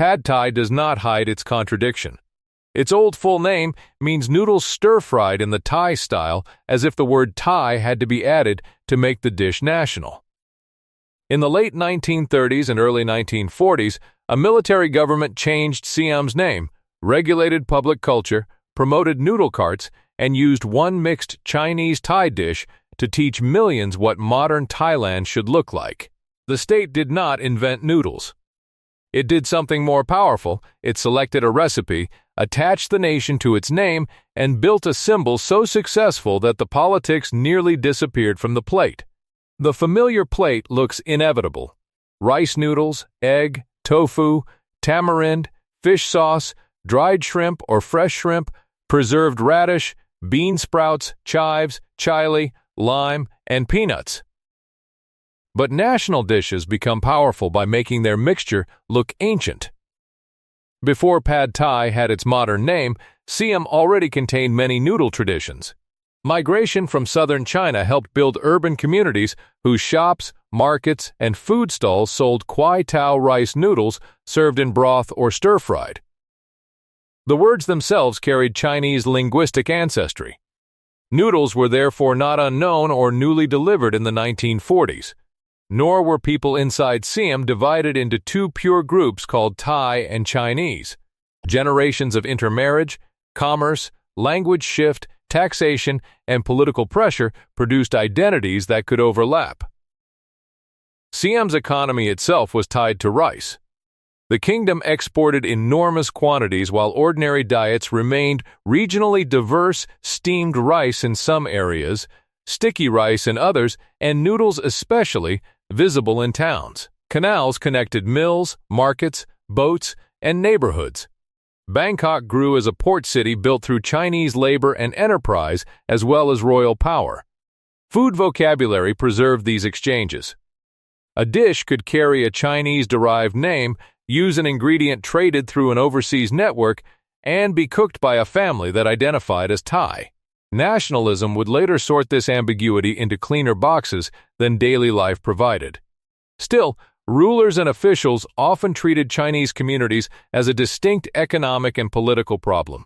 Pad Thai does not hide its contradiction. Its old full name means noodles stir-fried in the Thai style, as if the word Thai had to be added to make the dish national. In the late 1930s and early 1940s, a military government changed Siam's name, regulated public culture, promoted noodle carts, and used one mixed Chinese-Thai dish to teach millions what modern Thailand should look like. The state did not invent noodles. It did something more powerful. It selected a recipe, attached the nation to its name, and built a symbol so successful that the politics nearly disappeared from the plate. The familiar plate looks inevitable. Rice noodles, egg, tofu, tamarind, fish sauce, dried shrimp or fresh shrimp, preserved radish, bean sprouts, chives, chili, lime, and peanuts. But national dishes become powerful by making their mixture look ancient. Before Pad Thai had its modern name, Siam already contained many noodle traditions. Migration from southern China helped build urban communities whose shops, markets, and food stalls sold kwai tao rice noodles served in broth or stir-fried. The words themselves carried Chinese linguistic ancestry. Noodles were therefore not unknown or newly delivered in the 1940s. Nor were people inside Siam divided into two pure groups called Thai and Chinese. Generations of intermarriage, commerce, language shift, taxation, and political pressure produced identities that could overlap. Siam's economy itself was tied to rice. The kingdom exported enormous quantities while ordinary diets remained regionally diverse, steamed rice in some areas, sticky rice in others, and noodles especially, visible in towns. Canals connected mills, markets, boats, and neighborhoods. Bangkok grew as a port city built through Chinese labor and enterprise as well as royal power. Food vocabulary preserved these exchanges. A dish could carry a Chinese-derived name, use an ingredient traded through an overseas network, and be cooked by a family that identified as Thai. Nationalism would later sort this ambiguity into cleaner boxes than daily life provided. Still, rulers and officials often treated Chinese communities as a distinct economic and political problem.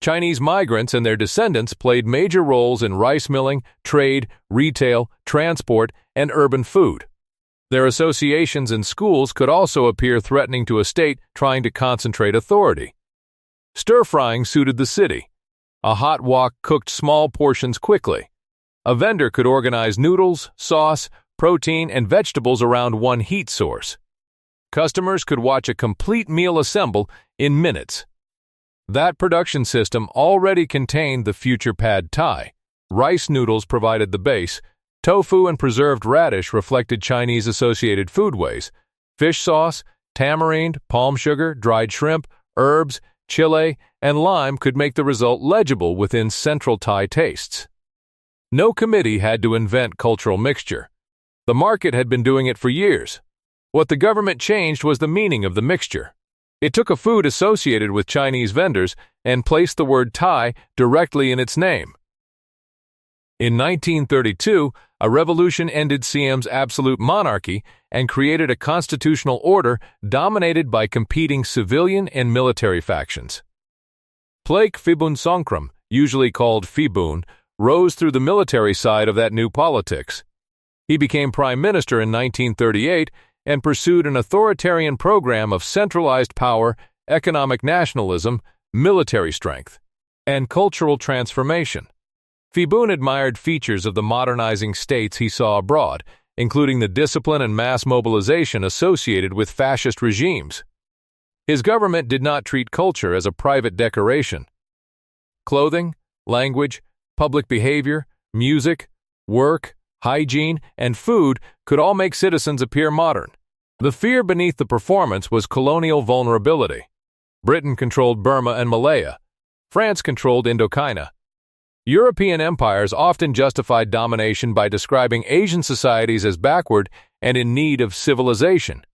Chinese migrants and their descendants played major roles in rice milling, trade, retail, transport, and urban food. Their associations in schools could also appear threatening to a state trying to concentrate authority. Stir-frying suited the city. A hot wok cooked small portions quickly. A vendor could organize noodles, sauce, protein, and vegetables around one heat source. Customers could watch a complete meal assemble in minutes. That production system already contained the future Pad Thai. Rice noodles provided the base. Tofu and preserved radish reflected Chinese associated foodways. Fish sauce, tamarind, palm sugar, dried shrimp, herbs, chile, and lime could make the result legible within central Thai tastes. No committee had to invent cultural mixture. The market had been doing it for years. What the government changed was the meaning of the mixture. It took a food associated with Chinese vendors and placed the word Thai directly in its name. In 1932, a revolution ended Siam's absolute monarchy and created a constitutional order dominated by competing civilian and military factions. Plaek Phibun Songkhram, usually called Phibun, rose through the military side of that new politics. He became prime minister in 1938 and pursued an authoritarian program of centralized power, economic nationalism, military strength, and cultural transformation. Phibun admired features of the modernizing states he saw abroad, including the discipline and mass mobilization associated with fascist regimes. His government did not treat culture as a private decoration. Clothing, language, public behavior, music, work, hygiene, and food could all make citizens appear modern. The fear beneath the performance was colonial vulnerability. Britain controlled Burma and Malaya. France controlled Indochina. European empires often justified domination by describing Asian societies as backward and in need of civilization.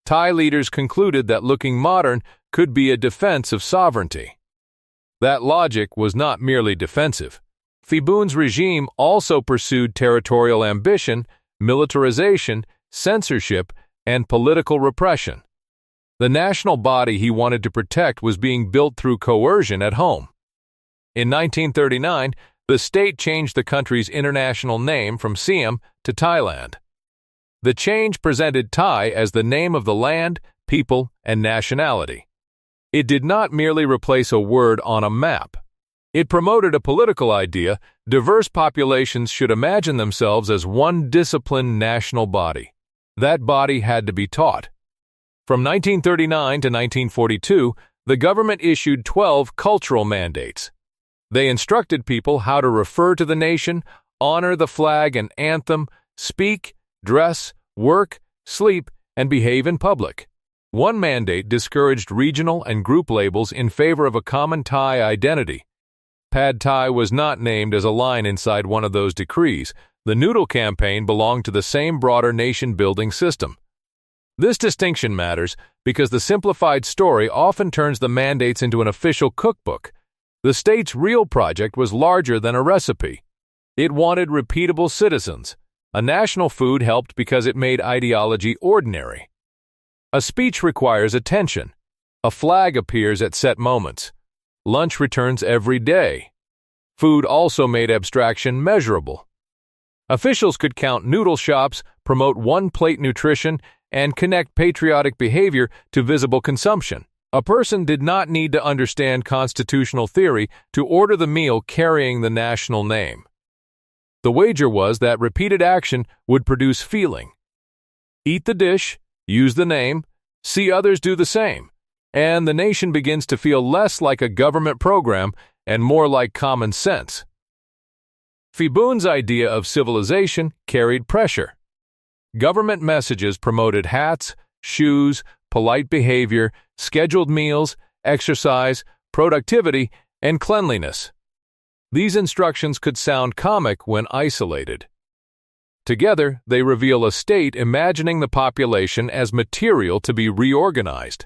Thai leaders concluded that looking modern could be a defense of sovereignty. That logic was not merely defensive. Phibun's regime also pursued territorial ambition, militarization, censorship, and political repression. The national body he wanted to protect was being built through coercion at home. In 1939, the state changed the country's international name from Siam to Thailand. The change presented Thai as the name of the land, people, and nationality. It did not merely replace a word on a map. It promoted a political idea: diverse populations should imagine themselves as one disciplined national body. That body had to be taught. From 1939 to 1942, the government issued 12 cultural mandates. They instructed people how to refer to the nation, honor the flag and anthem, speak, dress, work, sleep, and behave in public. One mandate discouraged regional and group labels in favor of a common Thai identity. Pad Thai was not named as a line inside one of those decrees. The noodle campaign belonged to the same broader nation-building system. This distinction matters because the simplified story often turns the mandates into an official cookbook. The state's real project was larger than a recipe. It wanted repeatable citizens. A national food helped because it made ideology ordinary. A speech requires attention. A flag appears at set moments. Lunch returns every day. Food also made abstraction measurable. Officials could count noodle shops, promote one-plate nutrition, and connect patriotic behavior to visible consumption. A person did not need to understand constitutional theory to order the meal carrying the national name. The wager was that repeated action would produce feeling. Eat the dish, use the name, see others do the same, and the nation begins to feel less like a government program and more like common sense. Phibun's idea of civilization carried pressure. Government messages promoted hats, shoes, polite behavior, scheduled meals, exercise, productivity, and cleanliness. These instructions could sound comic when isolated. Together, they reveal a state imagining the population as material to be reorganized.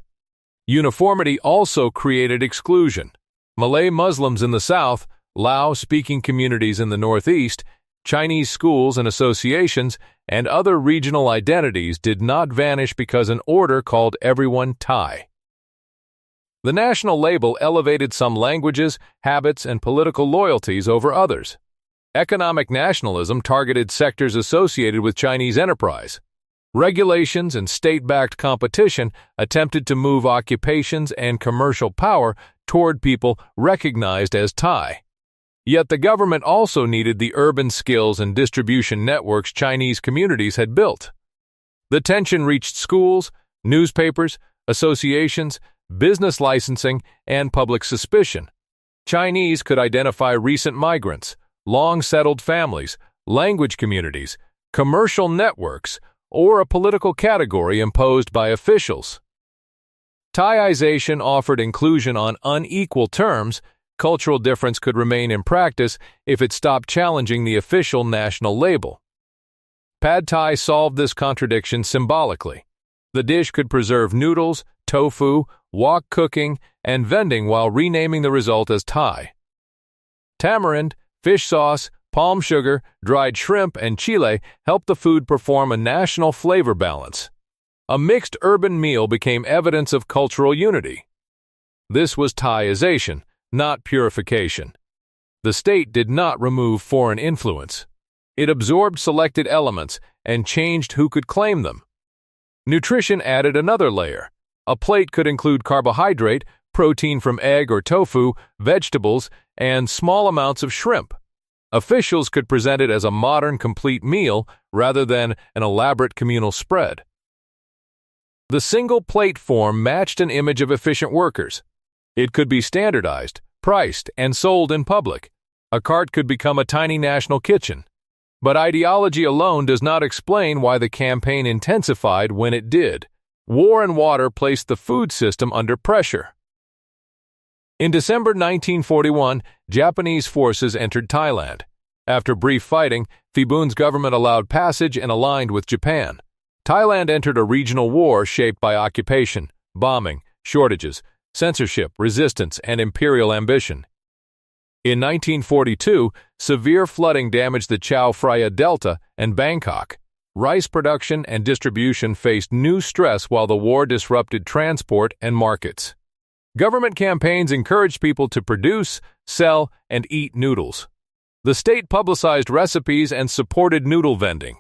Uniformity also created exclusion. Malay Muslims in the South, Lao-speaking communities in the Northeast, Chinese schools and associations, and other regional identities did not vanish because an order called everyone Thai. The national label elevated some languages, habits, and political loyalties over others. Economic nationalism targeted sectors associated with Chinese enterprise. Regulations and state-backed competition attempted to move occupations and commercial power toward people recognized as Thai. Yet the government also needed the urban skills and distribution networks Chinese communities had built. The tension reached schools, newspapers, associations, business licensing, and public suspicion. Chinese could identify recent migrants, long-settled families, language communities, commercial networks, or a political category imposed by officials. Thaiization offered inclusion on unequal terms. Cultural difference could remain in practice if it stopped challenging the official national label. Pad Thai solved this contradiction symbolically. The dish could preserve noodles, tofu, wok cooking, and vending while renaming the result as Thai. Tamarind, fish sauce, palm sugar, dried shrimp, and chile helped the food perform a national flavor balance. A mixed urban meal became evidence of cultural unity. This was Thaiization, not purification. The state did not remove foreign influence. It absorbed selected elements and changed who could claim them. Nutrition added another layer. A plate could include carbohydrate, protein from egg or tofu, vegetables, and small amounts of shrimp. Officials could present it as a modern complete meal rather than an elaborate communal spread. The single plate form matched an image of efficient workers. It could be standardized, priced, and sold in public. A cart could become a tiny national kitchen. But ideology alone does not explain why the campaign intensified when it did. War and water placed the food system under pressure. In December 1941, Japanese forces entered Thailand. After brief fighting, Phibun's government allowed passage and aligned with Japan. Thailand entered a regional war shaped by occupation, bombing, shortages, censorship, resistance, and imperial ambition. In 1942, severe flooding damaged the Chao Phraya Delta and Bangkok. Rice production and distribution faced new stress while the war disrupted transport and markets. Government campaigns encouraged people to produce, sell, and eat noodles. The state publicized recipes and supported noodle vending.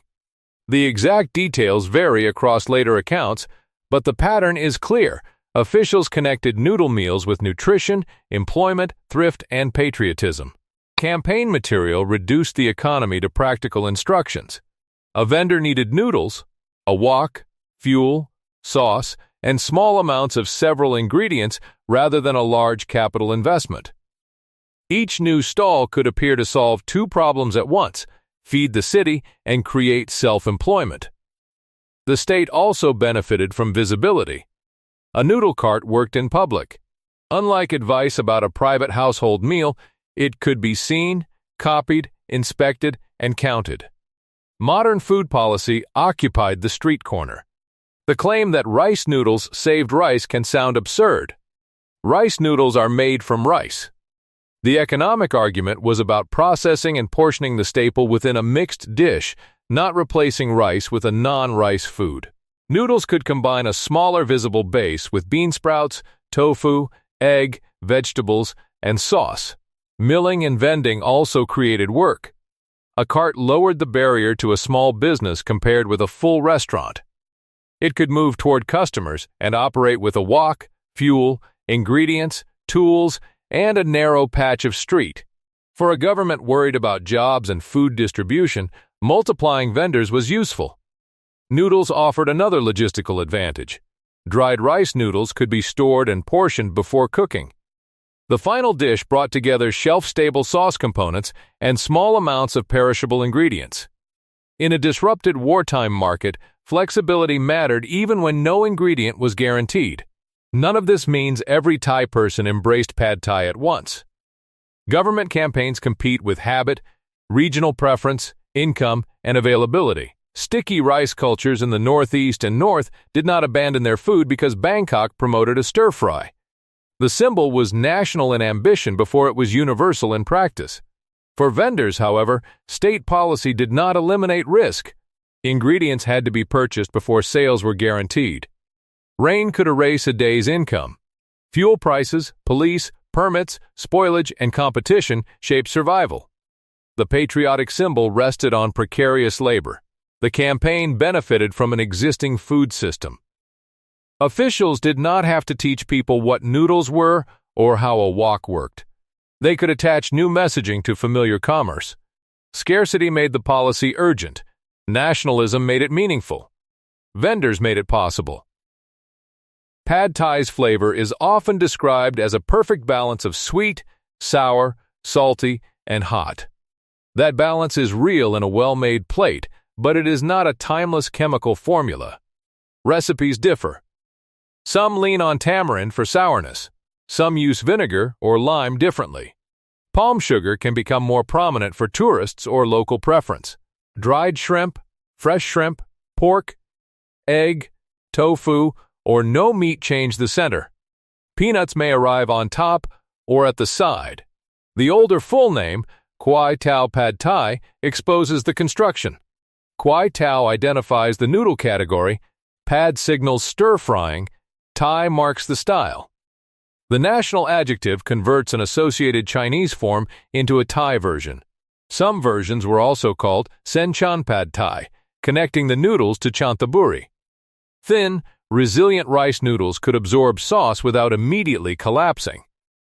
The exact details vary across later accounts, but the pattern is clear. Officials connected noodle meals with nutrition, employment, thrift, and patriotism. Campaign material reduced the economy to practical instructions. A vendor needed noodles, a wok, fuel, sauce, and small amounts of several ingredients rather than a large capital investment. Each new stall could appear to solve two problems at once: feed the city and create self-employment. The state also benefited from visibility. A noodle cart worked in public. Unlike advice about a private household meal, it could be seen, copied, inspected, and counted. Modern food policy occupied the street corner. The claim that rice noodles saved rice can sound absurd. Rice noodles are made from rice. The economic argument was about processing and portioning the staple within a mixed dish, not replacing rice with a non-rice food. Noodles could combine a smaller visible base with bean sprouts, tofu, egg, vegetables, and sauce. Milling and vending also created work. A cart lowered the barrier to a small business compared with a full restaurant. It could move toward customers and operate with a wok, fuel, ingredients, tools, and a narrow patch of street. For a government worried about jobs and food distribution, multiplying vendors was useful. Noodles offered another logistical advantage. Dried rice noodles could be stored and portioned before cooking. The final dish brought together shelf-stable sauce components and small amounts of perishable ingredients. In a disrupted wartime market, flexibility mattered even when no ingredient was guaranteed. None of this means every Thai person embraced pad Thai at once. Government campaigns compete with habit, regional preference, income, and availability. Sticky rice cultures in the Northeast and North did not abandon their food because Bangkok promoted a stir-fry. The symbol was national in ambition before it was universal in practice. For vendors, however, state policy did not eliminate risk. Ingredients had to be purchased before sales were guaranteed. Rain could erase a day's income. Fuel prices, police, permits, spoilage, and competition shaped survival. The patriotic symbol rested on precarious labor. The campaign benefited from an existing food system. Officials did not have to teach people what noodles were or how a wok worked. They could attach new messaging to familiar commerce. Scarcity made the policy urgent. Nationalism made it meaningful. Vendors made it possible. Pad Thai's flavor is often described as a perfect balance of sweet, sour, salty, and hot. That balance is real in a well-made plate, but it is not a timeless chemical formula. Recipes differ. Some lean on tamarind for sourness. Some use vinegar or lime differently. Palm sugar can become more prominent for tourists or local preference. Dried shrimp, fresh shrimp, pork, egg, tofu, or no meat change the center. Peanuts may arrive on top or at the side. The older full name, Kwai Tao Pad Thai, exposes the construction. Kwai Tao identifies the noodle category, pad signals stir-frying, Thai marks the style. The national adjective converts an associated Chinese form into a Thai version. Some versions were also called Senchan Pad Thai, connecting the noodles to chantaburi. Thin, resilient rice noodles could absorb sauce without immediately collapsing.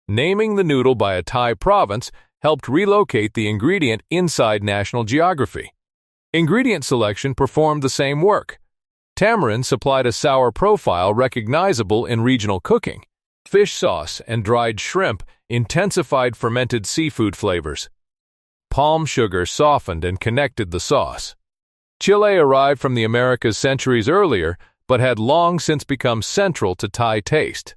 Naming the noodle by a Thai province helped relocate the ingredient inside national geography. Ingredient selection performed the same work. Tamarind supplied a sour profile recognizable in regional cooking. Fish sauce and dried shrimp intensified fermented seafood flavors. Palm sugar softened and connected the sauce. Chile arrived from the Americas centuries earlier, but had long since become central to Thai taste.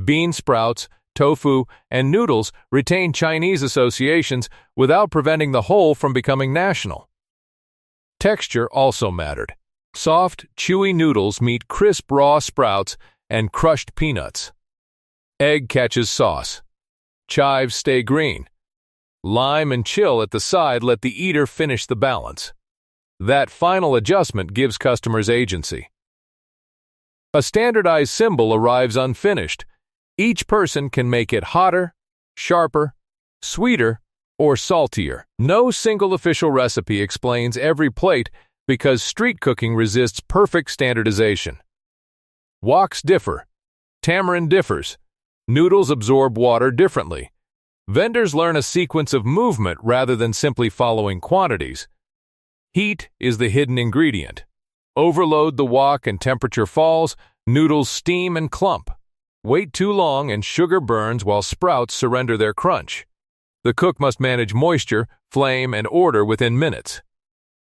Bean sprouts, tofu, and noodles retained Chinese associations without preventing the whole from becoming national. Texture also mattered. Soft, chewy noodles meet crisp raw sprouts and crushed peanuts. Egg catches sauce. Chives stay green. Lime and chill at the side let the eater finish the balance. That final adjustment gives customers agency. A standardized symbol arrives unfinished. Each person can make it hotter, sharper, sweeter, or saltier. No single official recipe explains every plate because street cooking resists perfect standardization. Woks differ. Tamarind differs. Noodles absorb water differently. Vendors learn a sequence of movement rather than simply following quantities. Heat is the hidden ingredient. Overload the wok and temperature falls, noodles steam and clump. Wait too long and sugar burns while sprouts surrender their crunch. The cook must manage moisture, flame, and order within minutes.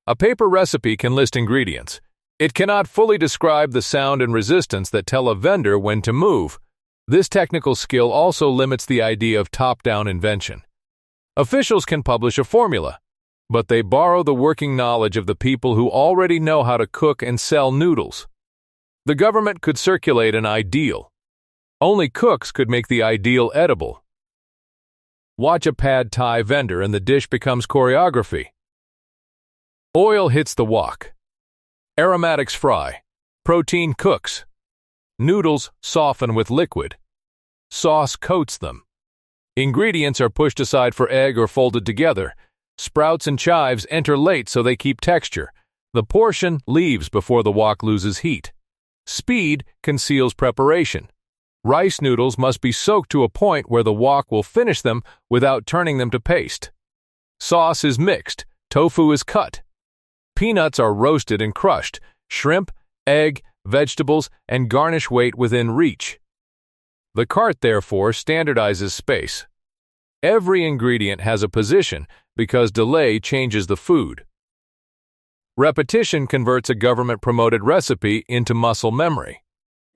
A paper recipe can list ingredients. It cannot fully describe the sound and resistance that tell a vendor when to move. This technical skill also limits the idea of top-down invention. Officials can publish a formula, but they borrow the working knowledge of the people who already know how to cook and sell noodles. The government could circulate an ideal. Only cooks could make the ideal edible. Watch a pad Thai vendor and the dish becomes choreography. Oil hits the wok. Aromatics fry. Protein cooks. Noodles soften with liquid. Sauce coats them. Ingredients are pushed aside for egg or folded together. Sprouts and chives enter late so they keep texture. The portion leaves before the wok loses heat. Speed conceals preparation. Rice noodles must be soaked to a point where the wok will finish them without turning them to paste. Sauce is mixed. Tofu is cut. Peanuts are roasted and crushed. Shrimp, egg, vegetables, and garnish wait within reach. The cart, therefore, standardizes space. Every ingredient has a position because delay changes the food. Repetition converts a government-promoted recipe into muscle memory.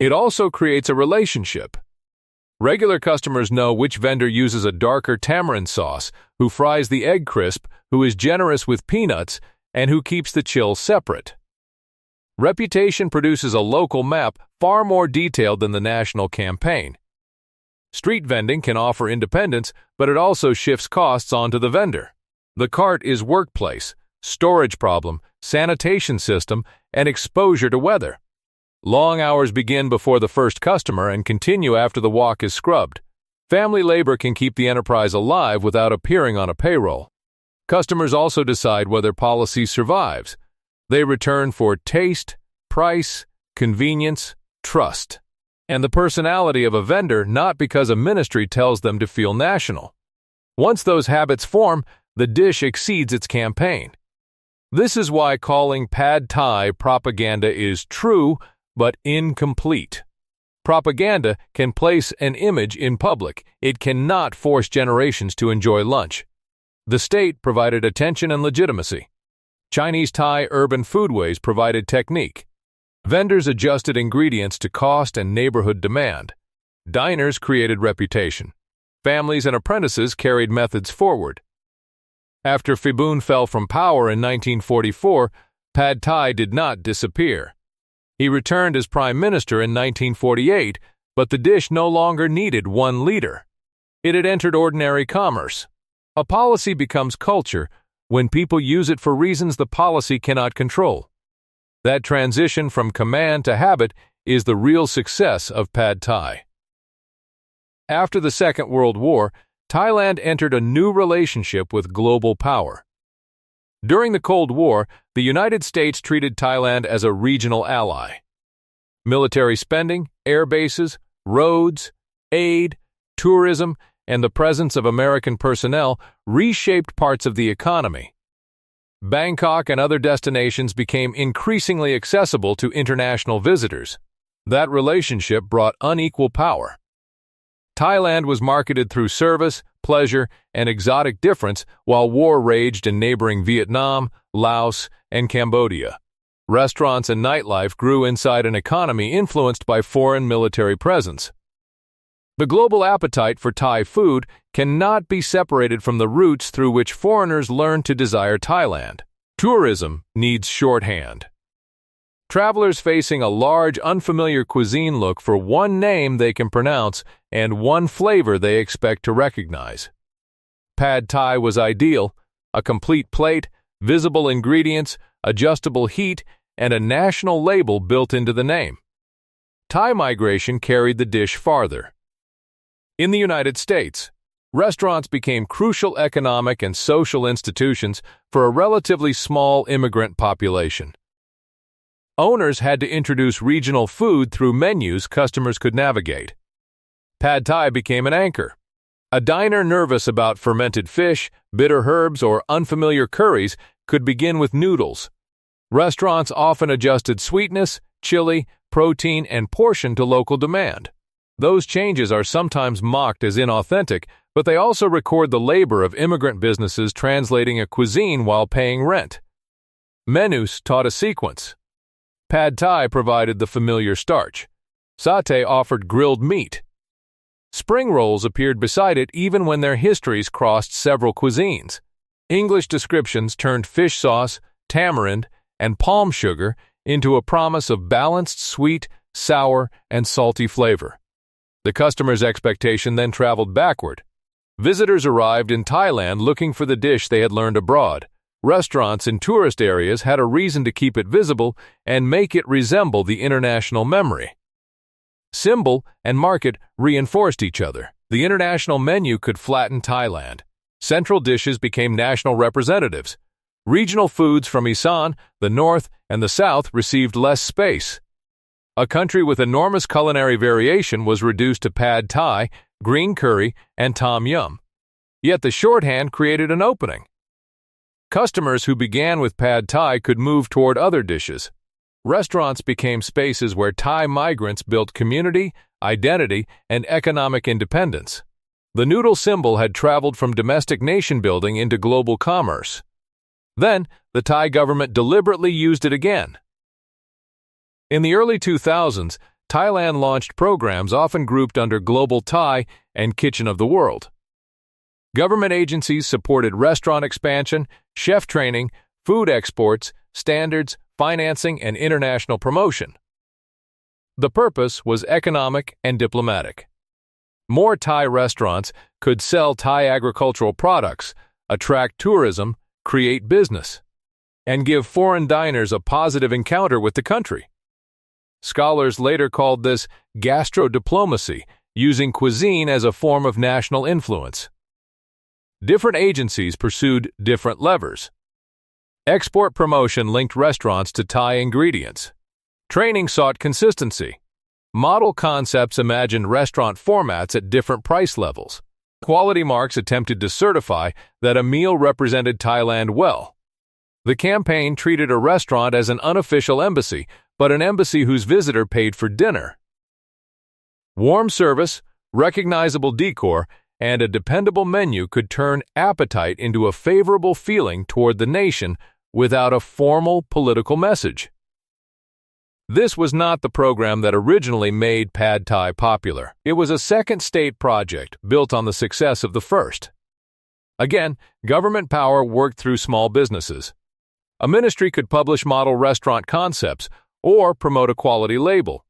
It also creates a relationship. Regular customers know which vendor uses a darker tamarind sauce, who fries the egg crisp, who is generous with peanuts, and who keeps the chill separate. Reputation produces a local map far more detailed than the national campaign. Street vending can offer independence, but it also shifts costs onto the vendor. The cart is workplace, storage problem, sanitation system, and exposure to weather. Long hours begin before the first customer and continue after the wok is scrubbed. Family labor can keep the enterprise alive without appearing on a payroll. Customers also decide whether policy survives. They return for taste, price, convenience, trust, and the personality of a vendor, not because a ministry tells them to feel national. Once those habits form, the dish exceeds its campaign. This is why calling pad Thai propaganda is true but incomplete. Propaganda can place an image in public. It cannot force generations to enjoy lunch. The state provided attention and legitimacy. Chinese Thai urban foodways provided technique. Vendors adjusted ingredients to cost and neighborhood demand. Diners created reputation. Families and apprentices carried methods forward. After Phibun fell from power in 1944, pad Thai did not disappear. He returned as prime minister in 1948, but the dish no longer needed one leader. It had entered ordinary commerce. A policy becomes culture when people use it for reasons the policy cannot control. That transition from command to habit is the real success of pad Thai. After the Second World War, Thailand entered a new relationship with global power. During the Cold War, the United States treated Thailand as a regional ally. Military spending, air bases, roads, aid, tourism, and the presence of American personnel reshaped parts of the economy. Bangkok and other destinations became increasingly accessible to international visitors. That relationship brought unequal power. Thailand was marketed through service, pleasure, and exotic difference while war raged in neighboring Vietnam, Laos, and Cambodia. Restaurants and nightlife grew inside an economy influenced by foreign military presence. The global appetite for Thai food cannot be separated from the roots through which foreigners learn to desire Thailand. Tourism needs shorthand. Travelers facing a large, unfamiliar cuisine look for one name they can pronounce and one flavor they expect to recognize. Pad Thai was ideal: a complete plate, visible ingredients, adjustable heat, and a national label built into the name. Thai migration carried the dish farther. In the United States, restaurants became crucial economic and social institutions for a relatively small immigrant population. Owners had to introduce regional food through menus customers could navigate. Pad Thai became an anchor. A diner nervous about fermented fish, bitter herbs, or unfamiliar curries could begin with noodles. Restaurants often adjusted sweetness, chili, protein, and portion to local demand. Those changes are sometimes mocked as inauthentic, but they also record the labor of immigrant businesses translating a cuisine while paying rent. Menus taught a sequence. Pad Thai provided the familiar starch. Satay offered grilled meat. Spring rolls appeared beside it even when their histories crossed several cuisines. English descriptions turned fish sauce, tamarind, and palm sugar into a promise of balanced sweet, sour, and salty flavor. The customer's expectation then traveled backward. Visitors arrived in Thailand looking for the dish they had learned abroad. Restaurants in tourist areas had a reason to keep it visible and make it resemble the international memory. Symbol and market reinforced each other. The international menu could flatten Thailand. Central dishes became national representatives. Regional foods from Isan, the north, and the south received less space. A country with enormous culinary variation was reduced to Pad Thai, green curry, and Tom Yum. Yet the shorthand created an opening. Customers who began with Pad Thai could move toward other dishes. Restaurants became spaces where Thai migrants built community, identity, and economic independence. The noodle symbol had traveled from domestic nation-building into global commerce. Then, the Thai government deliberately used it again. In the early 2000s, Thailand launched programs often grouped under Global Thai and Kitchen of the World. Government agencies supported restaurant expansion, chef training, food exports, standards, financing, and international promotion. The purpose was economic and diplomatic. More Thai restaurants could sell Thai agricultural products, attract tourism, create business, and give foreign diners a positive encounter with the country. Scholars later called this gastro-diplomacy, using cuisine as a form of national influence. Different agencies pursued different levers. Export promotion linked restaurants to Thai ingredients. Training sought consistency. Model concepts imagined restaurant formats at different price levels. Quality marks attempted to certify that a meal represented Thailand well. The campaign treated a restaurant as an unofficial embassy, but an embassy whose visitor paid for dinner. Warm service, recognizable decor, and a dependable menu could turn appetite into a favorable feeling toward the nation without a formal political message. This was not the program that originally made Pad Thai popular. It was a second state project built on the success of the first. Again, government power worked through small businesses. A ministry could publish model restaurant concepts or promote a quality label.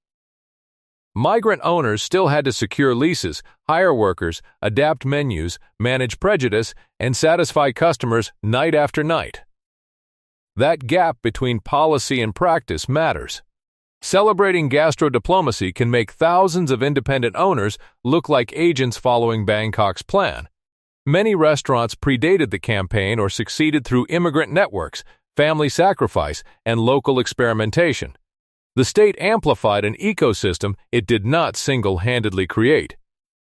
Migrant owners still had to secure leases, hire workers, adapt menus, manage prejudice, and satisfy customers night after night. That gap between policy and practice matters. Celebrating gastro-diplomacy can make thousands of independent owners look like agents following Bangkok's plan. Many restaurants predated the campaign or succeeded through immigrant networks, family sacrifice, and local experimentation. The state amplified an ecosystem it did not single-handedly create.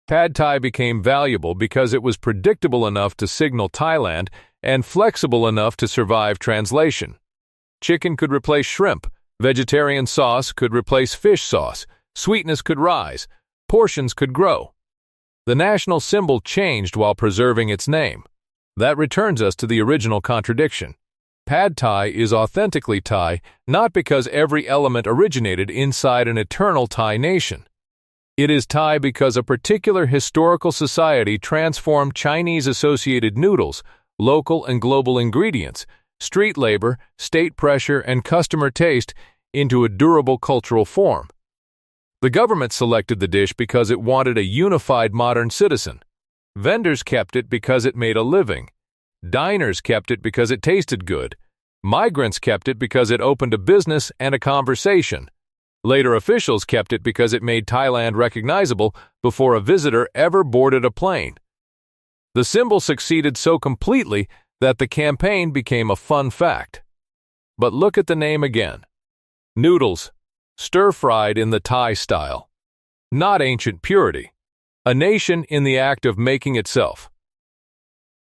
Pad Thai became valuable because it was predictable enough to signal Thailand and flexible enough to survive translation. Chicken could replace shrimp, vegetarian sauce could replace fish sauce, sweetness could rise, portions could grow. The national symbol changed while preserving its name. That returns us to the original contradiction. Pad Thai is authentically Thai not because every element originated inside an eternal Thai nation. It is Thai because a particular historical society transformed Chinese-associated noodles, local and global ingredients, street labor, state pressure, and customer taste into a durable cultural form. The government selected the dish because it wanted a unified modern citizen. Vendors kept it because it made a living. Diners kept it because it tasted good. Migrants kept it because it opened a business and a conversation. Later officials kept it because it made Thailand recognizable before a visitor ever boarded a plane. The symbol succeeded so completely that the campaign became a fun fact. But look at the name again. Noodles, stir-fried in the Thai style. Not ancient purity. A nation in the act of making itself.